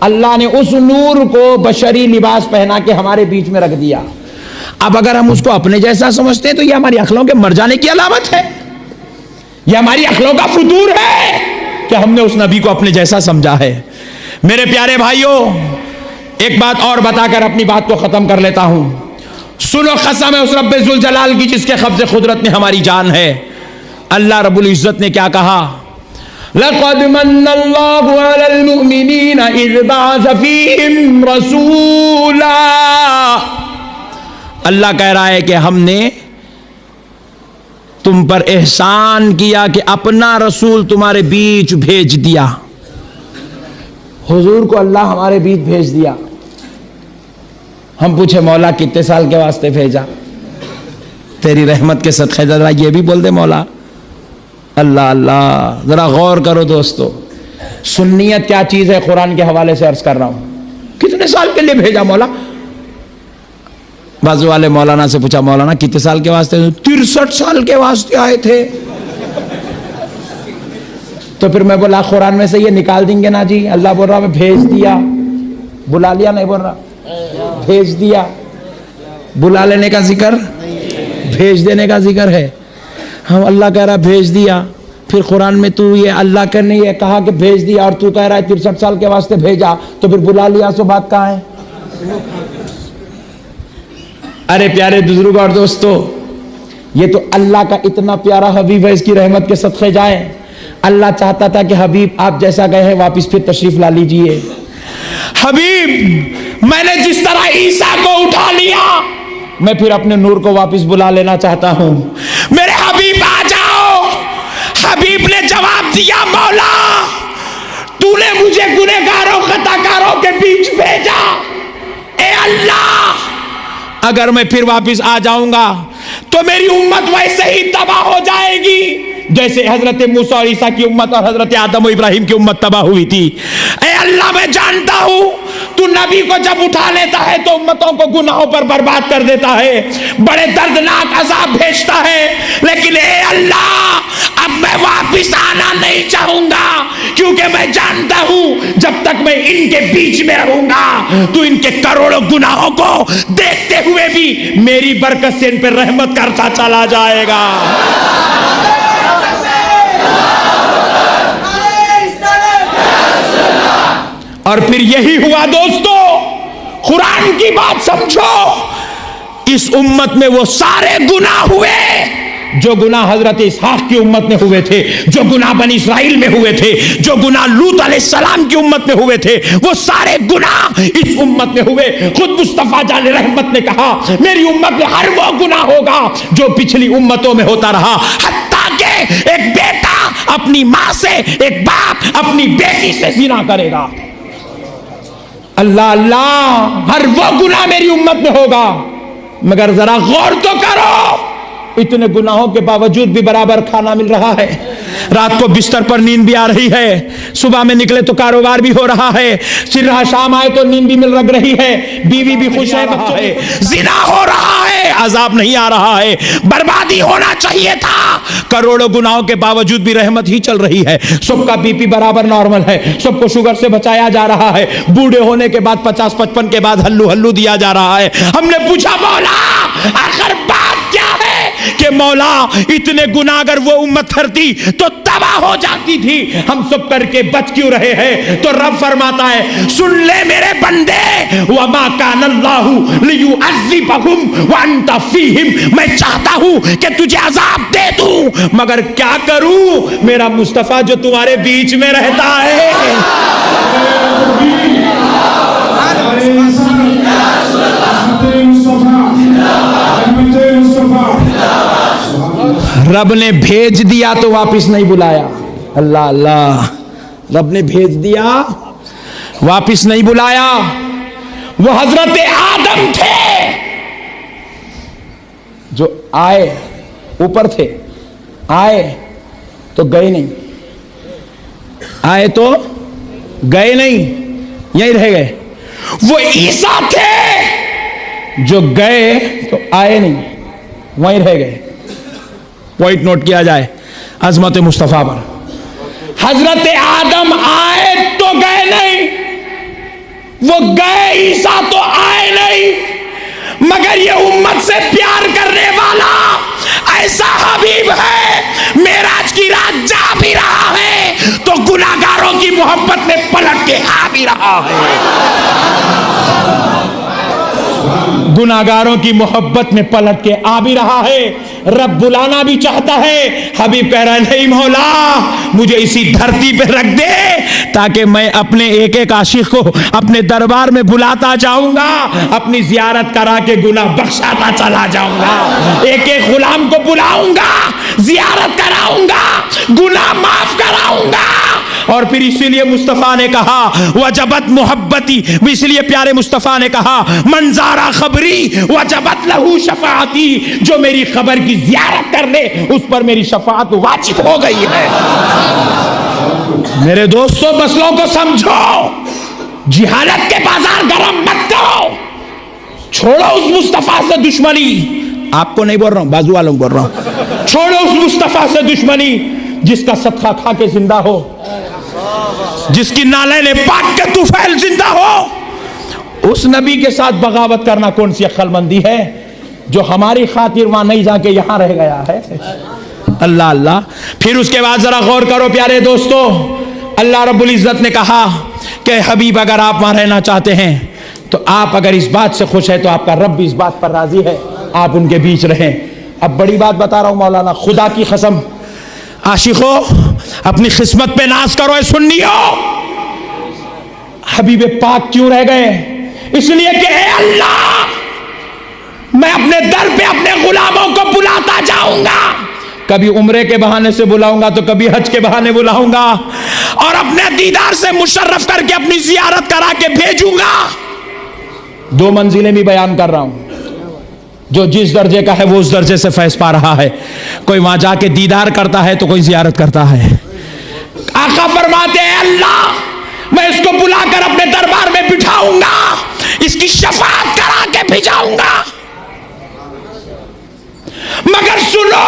اللہ نے اس نور کو بشری لباس پہنا کے ہمارے بیچ میں رکھ دیا. اب اگر ہم اس کو اپنے جیسا سمجھتے ہیں تو یہ ہماری عقلوں کے مر جانے کی علامت ہے, یہ ہماری عقلوں کا فتور ہے کہ ہم نے اس نبی کو اپنے جیسا سمجھا ہے. میرے پیارے بھائیوں, ایک بات اور بتا کر اپنی بات کو ختم کر لیتا ہوں. سنو, قسم ہے اس رب ذوالجلال کی جس کے قبض قدرت میں ہماری جان ہے. اللہ رب العزت نے کیا کہا؟ لَقَدْ مَنَّ اللَّهُ عَلَى الْمُؤْمِنِينَ إِذْ بَعَثَ فِيهِمْ رَسُولًا. اللہ کہہ رہا ہے کہ ہم نے تم پر احسان کیا کہ اپنا رسول تمہارے بیچ بھیج دیا. حضور کو اللہ ہمارے بیچ بھیج دیا. ہم پوچھے مولا کتنے سال کے واسطے بھیجا؟ تیری رحمت کے صدقے ذرا یہ بھی بول دے مولا. اللہ اللہ, ذرا غور کرو دوستو, سنیت کیا چیز ہے قرآن کے حوالے سے عرض کر رہا ہوں. کتنے سال کے لیے بھیجا مولا؟ بازو والے مولانا سے پوچھا مولانا کتنے سال کے واسطے؟ 63 سال کے واسطے آئے تھے. تو پھر میں بولا قرآن میں سے یہ نکال دیں گے نا جی. اللہ بول رہا میں بھیج دیا, بلا لیا نہیں بول رہا, بھیج دیا. بلا لینے کا ذکر, بھیج دینے کا ذکر ہے. ہم اللہ کہہ رہا بھیج دیا, پھر قرآن میں تو یہ اللہ نے یہ کہا کہ بھیج دیا, اور تو کہہ رہا ہے 63 سال کے واسطے بھیجا, تو پھر بلا لیا سو بات کہاں ہے؟ ارے پیارے بزرگ اور دوستو, یہ تو اللہ کا اتنا پیارا حبیب ہے, اس کی رحمت کے صدقے جائیں. اللہ چاہتا تھا کہ حبیب آپ جیسا گئے ہیں واپس پھر تشریف لا لیجئے. حبیب میں نے جس طرح عیسیٰ کو اٹھا لیا, میں پھر اپنے نور کو واپس بلا لینا چاہتا ہوں. میرے حبیب آ جاؤ. حبیب نے جواب دیا مولا تو نے مجھے گنہگاروں خطاکاروں کے بیچ بھیجا. اے اللہ اگر میں پھر واپس آ جاؤں گا تو میری امت ویسے ہی تباہ ہو جائے گی جیسے حضرت موسیٰ اور عیسیٰ کی امت اور حضرت آدم و ابراہیم کی امت تباہ ہوئی تھی. اے اللہ میں جانتا ہوں تو نبی کو جب اٹھا لیتا ہے تو امتوں کو گناہوں پر برباد کر دیتا ہے, بڑے دردناک عذاب بھیجتا ہے. لیکن اے اللہ اب میں واپس آنا نہیں چاہوں گا, کیونکہ میں جانتا ہوں جب تک میں ان کے بیچ میں رہوں گا تو ان کے کروڑوں گناہوں کو دیکھتے ہوئے بھی میری برکت سے ان پر رحمت کرتا چلا جائے گا. اور پھر یہی ہوا دوستو, قرآن کی بات سمجھو. اس امت میں وہ سارے گناہ ہوئے جو گناہ حضرت اسحاق کی امت میں ہوئے تھے, جو گناہ بنی اسرائیل میں ہوئے تھے, جو گناہ لوط علیہ السلام کی امت میں ہوئے تھے, وہ سارے گناہ اس امت میں ہوئے. خود مصطفیٰ جان رحمت نے کہا میری امت میں ہر وہ گناہ ہوگا جو پچھلی امتوں میں ہوتا رہا, حتیٰ کہ ایک بیٹا اپنی ماں سے, ایک باپ اپنی بیٹی سے زنا کرے گا. اللہ اللہ, ہر وہ گناہ میری امت میں ہوگا. مگر ذرا غور تو کرو, اتنے گناہوں کے باوجود بھی برابر کھانا مل رہا ہے, رات کو بستر پر نیند بھی آ رہی ہے, صبح میں نکلے تو کاروبار بھی ہو رہا ہے, پھر شام آئے تو نیند بھی مل لگ رہی ہے, بیوی بھی خوش ہے, بچوں ہے, زنا ہو رہا ہے, عذاب نہیں آ رہا ہے. بربادی ہونا چاہیے تھا, کروڑوں گناہوں کے باوجود بھی رحمت ہی چل رہی ہے. سب کا بی پی برابر نارمل ہے, سب کو شوگر سے بچایا جا رہا ہے, بوڑھے ہونے کے بعد 50-55 کے بعد ہلو ہلو دیا جا رہا ہے. ہم نے پوچھا مولا آخر بات کیا ہے کہ مولا اتنے گناہ اگر وہ امت کرتی تو تباہ ہو جاتی تھی, ہم سب کر کے بچ کیوں رہے ہیں؟ تو رب فرماتا ہے سن لے میرے بندے, وما کان اللہ لیعذبہم وانت فیہم, میں چاہتا ہوں کہ تجھے عذاب دے دوں مگر کیا کروں, میرا مصطفیٰ جو تمہارے بیچ میں رہتا ہے. رب نے بھیج دیا تو واپس نہیں بلایا. اللہ اللہ, رب نے بھیج دیا واپس نہیں بلایا. وہ حضرت آدم تھے جو آئے, اوپر تھے, آئے تو گئے نہیں, آئے تو گئے نہیں, یہیں رہ گئے. وہ عیسیٰ تھے جو گئے تو آئے نہیں, وہیں رہ گئے. پوائنٹ نوٹ کیا جائے عظمت مصطفیٰ پر. حضرت آدم آئے تو گئے نہیں, وہ گئے عیسیٰ تو آئے نہیں، مگر یہ امت سے پیار کرنے والا ایسا حبیب ہے، معراج کی رات جا بھی رہا ہے تو گناہگاروں کی محبت میں پلٹ کے آ بھی رہا ہے، گناہگاروں کی محبت میں پلٹ کے آ بھی رہا ہے۔ رب بلانا بھی چاہتا ہے، حبیب کہہ رہا ہے نہیں مولا مجھے اسی دھرتی پہ رکھ دے تاکہ میں اپنے ایک ایک عاشق کو اپنے دربار میں بلاتا جاؤں گا، اپنی زیارت کرا کے گناہ بخشاتا چلا جاؤں گا، ایک ایک غلام کو بلاؤں گا، زیارت کراؤں گا، گناہ معاف کراؤں گا۔ اور پھر اسی لیے مصطفیٰ نے کہا وجبت محبتی، اس لیے پیارے مصطفیٰ نے کہا من زارا خبری وجبت لہو شفاعتی، جو میری خبر کی زیارت کر لے اس پر میری شفاعت واجب ہو گئی ہے۔ میرے دوستو مسئلوں کو سمجھو، جہالت کے بازار گرم مت کرو، چھوڑو اس مصطفیٰ سے دشمنی، آپ کو نہیں بول رہا ہوں بازو والوں کو بول رہا ہوں، چھوڑو اس مصطفیٰ سے دشمنی جس کا صدقہ کھا کے زندہ ہو، جس کی نالین پاک کے طفیل زندہ ہو، اس نبی کے ساتھ بغاوت کرنا کون سی عقل مندی ہے جو ہماری خاطر وہاں نہیں جا کے یہاں رہ گیا ہے۔ اللہ اللہ۔ پھر اس کے بعد ذرا غور کرو پیارے دوستو، اللہ رب العزت نے کہا کہ حبیب اگر آپ وہاں رہنا چاہتے ہیں تو آپ اگر اس بات سے خوش ہے تو آپ کا رب بھی اس بات پر راضی ہے، آپ ان کے بیچ رہیں۔ اب بڑی بات بتا رہا ہوں مولانا، خدا کی قسم عاشقوں اپنی قسمت پہ ناز کرو، اے سنیو، حبیب پاک کیوں رہ گئے؟ اس لیے کہ اے اللہ میں اپنے در پہ اپنے غلاموں کو بلاتا جاؤں گا، کبھی عمرے کے بہانے سے بلاؤں گا تو کبھی حج کے بہانے بلاؤں گا، اور اپنے دیدار سے مشرف کر کے اپنی زیارت کرا کے بھیجوں گا۔ دو منزلیں بھی بیان کر رہا ہوں، جو جس درجے کا ہے وہ اس درجے سے فیض پا رہا ہے، کوئی وہاں جا کے دیدار کرتا ہے تو کوئی زیارت کرتا ہے۔ آقا فرماتے ہیں اللہ میں اس کو بلا کر اپنے دربار میں بٹھاؤں گا، اس کی شفاعت کرا کے بھیجاؤں گا، مگر سنو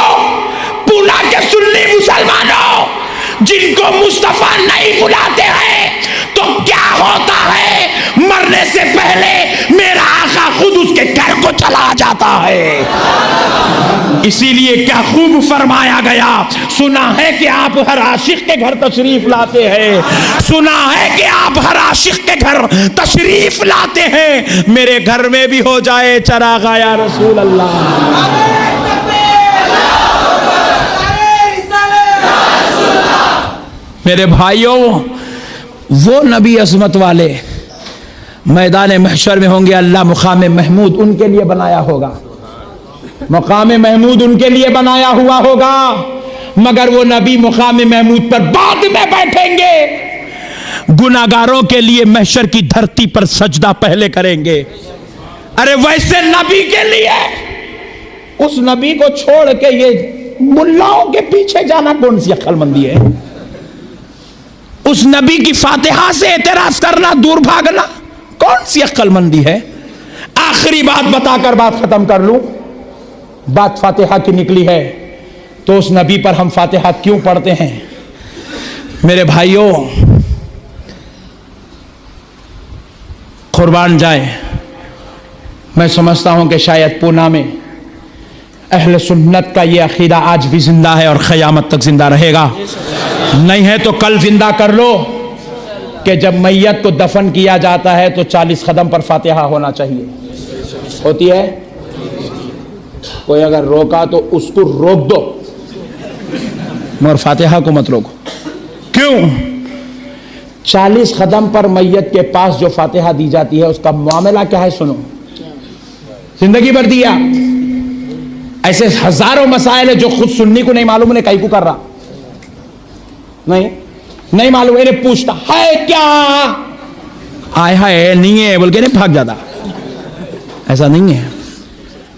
پونا کے سنی مسلمانوں، جن کو مصطفیٰ نہیں بلاتے ہیں تو کیا ہوتا ہے، مرنے سے پہلے میرا آقا خود اس کے گھر کو چلا جاتا ہے۔ اسی لیے کیا خوب فرمایا گیا، سنا ہے کہ آپ ہر عاشق کے گھر تشریف لاتے ہیں، سنا ہے کہ آپ ہر عاشق کے گھر تشریف لاتے ہیں، میرے گھر میں بھی ہو جائے چراغ یا رسول اللہ۔ میرے بھائیوں وہ نبی عظمت والے میدان محشر میں ہوں گے، اللہ مقام محمود ان کے لیے بنایا ہوگا، مقام محمود ان کے لیے بنایا ہوا ہوگا، مگر وہ نبی مقام محمود پر بعد میں بیٹھیں گے، گناہگاروں کے لیے محشر کی دھرتی پر سجدہ پہلے کریں گے۔ ارے ویسے نبی کے لیے اس نبی کو چھوڑ کے یہ ملاؤں کے پیچھے جانا کون سی عقل مندی ہے؟ اس نبی کی فاتحہ سے اعتراض کرنا، دور بھاگنا کون سی عقل مندی ہے؟ آخری بات بتا کر بات ختم کر لوں، بات فاتحہ کی نکلی ہے تو اس نبی پر ہم فاتحہ کیوں پڑھتے ہیں؟ میرے بھائیوں قربان جائیں، میں سمجھتا ہوں کہ شاید پونا میں اہل سنت کا یہ عقیدہ آج بھی زندہ ہے اور قیامت تک زندہ رہے گا، نہیں ہے تو کل زندہ کر لو کہ جب میت کو دفن کیا جاتا ہے تو 40 قدم پر فاتحہ ہونا چاہیے، ہوتی ہے؟ کوئی اگر روکا تو اس کو روک دو، مگر فاتحہ کو مت روکو۔ کیوں؟ 40 قدم پر میت کے پاس جو فاتحہ دی جاتی ہے اس کا معاملہ کیا ہے؟ سنو، زندگی بھر دیا، ایسے ہزاروں مسائل ہیں جو خود سنی کو نہیں معلوم، نے کئی کو کر رہا نہیں معلوم، انہیں پوچھتا ہے کیا آئے ہے نہیں ہے بول کے نہیں بھاگ جاتا، ایسا نہیں ہے۔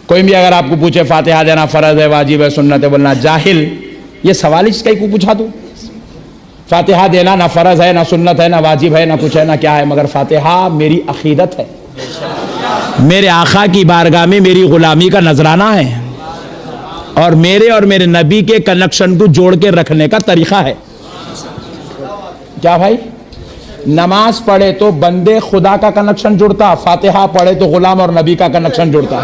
کوئی بھی اگر آپ کو پوچھے فاتحہ دینا فرض ہے، واجب ہے، سنت ہے، بولنا جاہل، یہ سوال ہی کئی کو پوچھا تو، فاتحہ دینا نہ فرض ہے، نہ سنت ہے، نہ واجب ہے، نہ کچھ ہے، نہ کیا ہے، مگر فاتحہ میری عقیدت ہے، میرے آقا کی بارگاہ میں میری غلامی کا نذرانہ ہے، اور میرے نبی کے کنیکشن کو جوڑ کے رکھنے کا طریقہ ہے۔ کیا بھائی؟ نماز پڑھے تو بندے خدا کا کنیکشن جڑتا، فاتحہ پڑھے تو غلام اور نبی کا کنیکشن جڑتا۔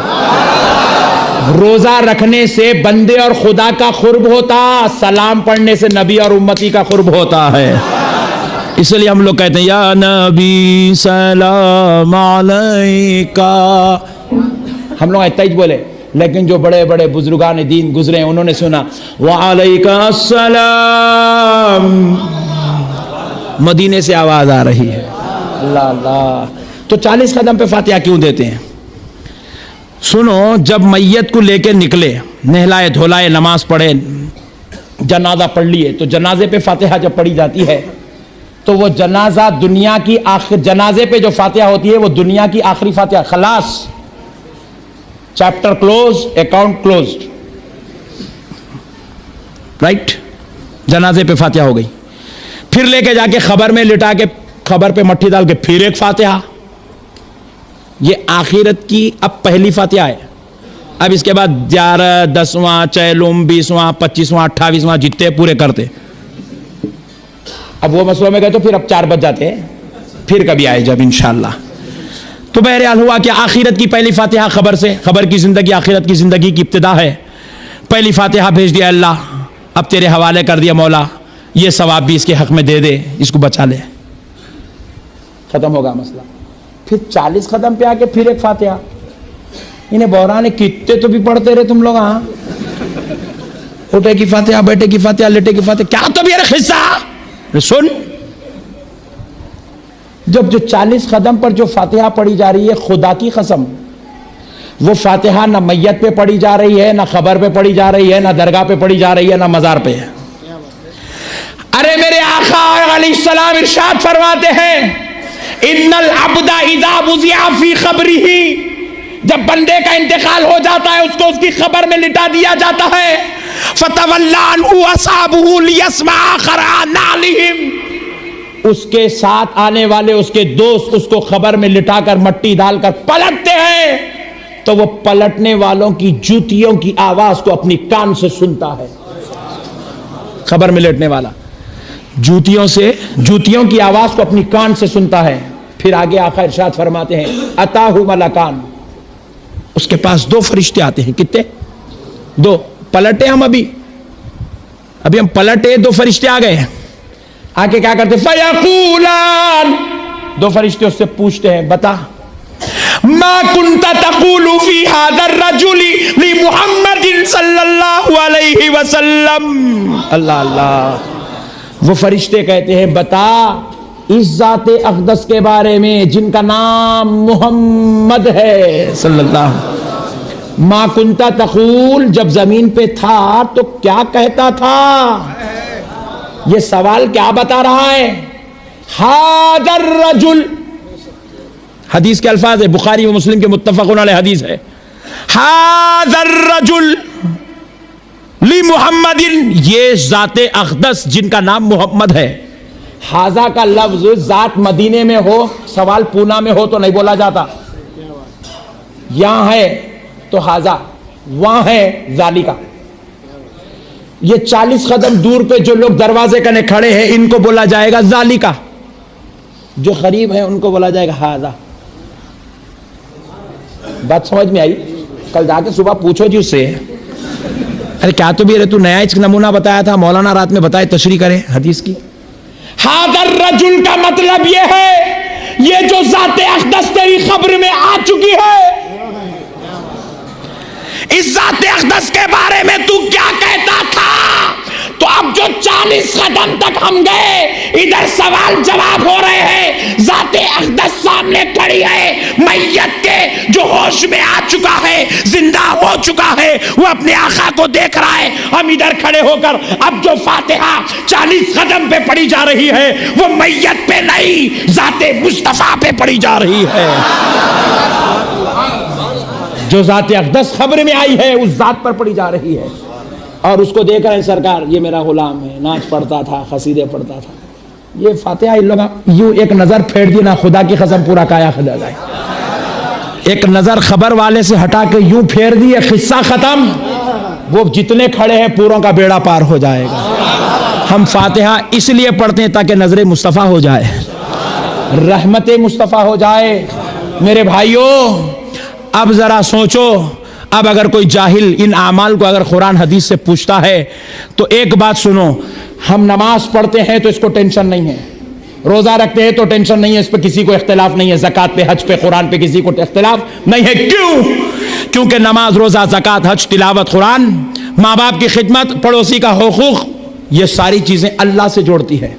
روزہ رکھنے سے بندے اور خدا کا قرب ہوتا، سلام پڑھنے سے نبی اور امتی کا قرب ہوتا ہے۔ اس لیے ہم لوگ کہتے ہیں یا نبی سلام علیکہ، ہم لوگ ایتھا ہی بولے، لیکن جو بڑے بڑے بزرگان دین گزرے ہیں انہوں نے سنا وعلیکہ السلام، مدینے سے آواز آ رہی ہے۔ اللہ اللہ، تو 40 قدم پہ فاتحہ کیوں دیتے ہیں؟ سنو، جب میت کو لے کے نکلے، نہلائے دھولائے، نماز پڑھے، جنازہ پڑھ لیے، تو جنازے پہ فاتحہ جب پڑھی جاتی ہے تو وہ جنازہ دنیا کی جنازے پہ جو فاتحہ ہوتی ہے وہ دنیا کی آخری فاتحہ، خلاص، chapter close, account closed, right? جنازے پہ فاتحہ ہو گئی، پھر لے کے جا کے خبر میں لٹا کے، خبر پہ مٹھی ڈال کے پھر ایک فاتحہ، یہ آخرت کی اب پہلی فاتحہ ہے۔ اب اس کے بعد 11، 10واں، 40واں، 20واں، 25واں، 28واں جتنے پورے کرتے۔ اب وہ مسئلوں میں گئے تو پھر اب 4 بج جاتے ہیں، پھر کبھی آئے جب انشاءاللہ۔ تو بہرحال ہوا کہ آخرت کی پہلی فاتحہ خبر سے، خبر کی زندگی آخرت کی زندگی کی ابتدا ہے۔ پہلی فاتحہ بھیج دیا اللہ، اب تیرے حوالے کر دیا مولا، یہ ثواب بھی اس کے حق میں دے دے، اس کو بچا لے، ختم ہوگا مسئلہ۔ پھر 40 قدم پہ آ کے پھر ایک فاتحہ، انہیں بحران کتنے تو بھی پڑھتے رہے تم لوگ، ہاں، اٹھے کی فاتحہ، بیٹے کی فاتحہ، لیٹے کی فاتحہ، کیا تو بھی خصہ سن۔ جب جو 40 قدم پر جو فاتحہ پڑھی جا رہی ہے، خدا کی قسم وہ فاتحہ نہ میت پہ پڑھی جا رہی ہے، نہ خبر پہ پڑھی جا رہی ہے، نہ درگاہ پہ پڑھی جا رہی ہے، نہ مزار پہ ہے۔ ارے میرے آقا علیہ السلام ارشاد فرماتے ہیں ان العبد اذا وضع فی قبرہ، جب بندے کا انتقال ہو جاتا ہے اس کو اس کی قبر میں لٹا دیا جاتا ہے، فتولی عنہ اصحابہ لیسمع قرآن علیہم، اس کے ساتھ آنے والے اس کے دوست اس کو قبر میں لٹا کر مٹی ڈال کر پلٹتے ہیں، تو وہ پلٹنے والوں کی جوتیوں کی آواز کو اپنی کان سے سنتا ہے۔ قبر میں لیٹنے والا جوتیوں کی آواز کو اپنی کان سے سنتا ہے۔ پھر آگے آقا ارشاد فرماتے ہیں اتاہ ملکان، اس کے پاس 2 فرشتے آتے ہیں۔ کتنے؟ 2۔ پلٹے ہم ابھی ہم پلٹے، 2 فرشتے آ گئے، آ کے کیا کرتے؟ فیقولان، 2 فرشتے اس سے پوچھتے ہیں بتا ما کنت تقول فی ھذا الرجل لمحمد صلی اللہ علیہ وسلم۔ اللہ اللہ، وہ فرشتے کہتے ہیں بتا اس ذات اقدس کے بارے میں جن کا نام محمد ہے صلی اللہ علیہ وسلم۔ ما کنت تقول، جب زمین پہ تھا تو کیا کہتا تھا؟ یہ سوال کیا بتا رہا ہے؟ ھذا الرجل، حدیث کے الفاظ ہے، بخاری و مسلم کے متفقون علیہ حدیث ہے، ھذا الرجل لمحمد، یہ ذات اقدس جن کا نام محمد ہے۔ ھذا کا لفظ ذات مدینے میں ہو، سوال پونا میں ہو تو نہیں بولا جاتا، یہاں ہے تو ھذا، وہاں ہے ذالکا۔ یہ 40 قدم دور پہ جو لوگ دروازے کنے کھڑے ہیں ان کو بولا جائے گا ذالکا، جو قریب ہیں ان کو بولا جائے گا ھذا۔ بات سمجھ میں آئی؟ کل جا کے صبح پوچھو جی اس سے، ارے کیا تو بھی تو نیا ایک نمونہ بتایا تھا، مولانا رات میں بتائے، تشریح کرے حدیث کی۔ ھذا الرجل کا مطلب یہ ہے یہ جو ذات اقدس تیری قبر میں آ چکی ہے، اس ذات اقدس کے بارے میں تو کیا کہتا تھا؟ تو اب جو 40 قدم تک ہم گئے، ادھر سوال جواب ہو رہے ہیں، ذات اقدس سامنے کھڑی ہے، میت کے جو ہوش میں آ چکا ہے، زندہ ہو چکا ہے، وہ اپنے آقا کو دیکھ رہا ہے، ہم ادھر کھڑے ہو کر اب جو فاتحہ 40 قدم پہ پڑھی جا رہی ہے وہ میت پہ نہیں، ذات مصطفیٰ پہ پڑھی جا رہی ہے۔ جو ذات اقدس خبر میں آئی ہے اس ذات پر پڑھی جا رہی ہے، اور اس کو دیکھ رہے ہیں سرکار یہ میرا غلام ہے، نعت پڑھتا تھا، قصیدے پڑھتا تھا۔ یہ فاتحہ ان لوگ یوں ایک نظر پھیر دی نا، خدا کی قسم پورا کایا خدا جائے، ایک نظر خبر والے سے ہٹا کے یوں پھیر دی، قصہ ختم، وہ جتنے کھڑے ہیں پوروں کا بیڑا پار ہو جائے گا۔ ہم فاتحہ اس لیے پڑھتے ہیں تاکہ نظر مصطفیٰ ہو جائے۔ رحمت مصطفیٰ ہو جائے۔ میرے بھائیوں اب ذرا سوچو، اب اگر کوئی جاہل ان اعمال کو اگر قرآن حدیث سے پوچھتا ہے تو ایک بات سنو، ہم نماز پڑھتے ہیں تو اس کو ٹینشن نہیں ہے، روزہ رکھتے ہیں تو ٹینشن نہیں ہے، اس پہ کسی کو اختلاف نہیں ہے، زکوٰۃ پہ، حج پہ، قرآن پہ کسی کو اختلاف نہیں ہے۔ کیوں؟ کیونکہ نماز، روزہ، زکوٰۃ، حج، تلاوت قرآن، ماں باپ کی خدمت، پڑوسی کا حقوق، یہ ساری چیزیں اللہ سے جوڑتی ہے۔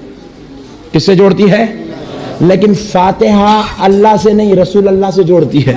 کس سے جوڑتی ہے؟ لیکن فاتحہ اللہ سے نہیں، رسول اللہ سے جوڑتی ہے۔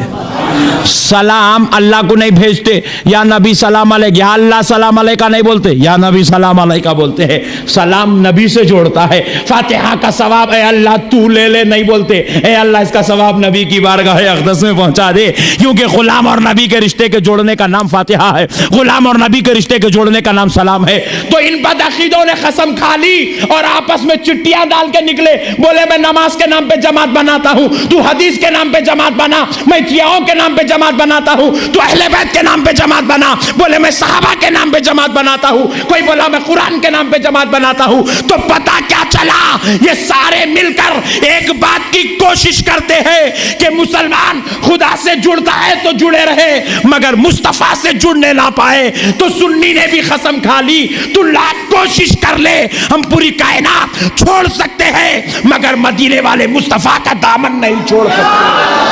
سلام اللہ کو نہیں بھیجتے، یا نبی سلام علیک، یا اللہ سلام علیکہ نہیں بولتے، یا نبی سلام علیکہ بولتے ہیں۔ سلام نبی سے جوڑتا ہے۔ فاتحہ کا ثواب اے اللہ تو لے لے نہیں بولتے، اے اللہ اس کا ثواب نبی کی بارگاہ اقدس میں پہنچا دے، کیونکہ غلام اور نبی کے رشتے کے جوڑنے کا نام فاتحہ ہے، غلام اور نبی کے رشتے کے جوڑنے کا نام سلام ہے۔ تو ان بدعقیدوں نے قسم کھا لی اور آپس میں چٹیاں ڈال کے نکلے، بولے میں نماز کے نام پہ جماعت بناتا ہوں، تو حدیث کے نام پہ جماعت بنا، میں شیعوں کے نام پہ جماعت بناتا ہوں، تو اہل بیت کے نام پہ جماعت بنا، بولے میں صحابہ کے نام پہ جماعت بناتا ہوں، کوئی بولا میں قرآن کے نام پہ جماعت بناتا ہوں۔ تو پتہ کیا چلا؟ یہ سارے مل کر ایک بات کی کوشش کرتے ہیں کہ مسلمان خدا سے جڑتا ہے تو جڑے رہے مگر مصطفیٰ سے جڑنے نہ پائے۔ تو سنی نے بھی قسم کھا لی، تو لاکھ کوشش کر لے ہم پوری کائنات چھوڑ سکتے ہیں مگر مدینے والے مصطفیٰ کا دامن نہیں چھوڑ سکتے۔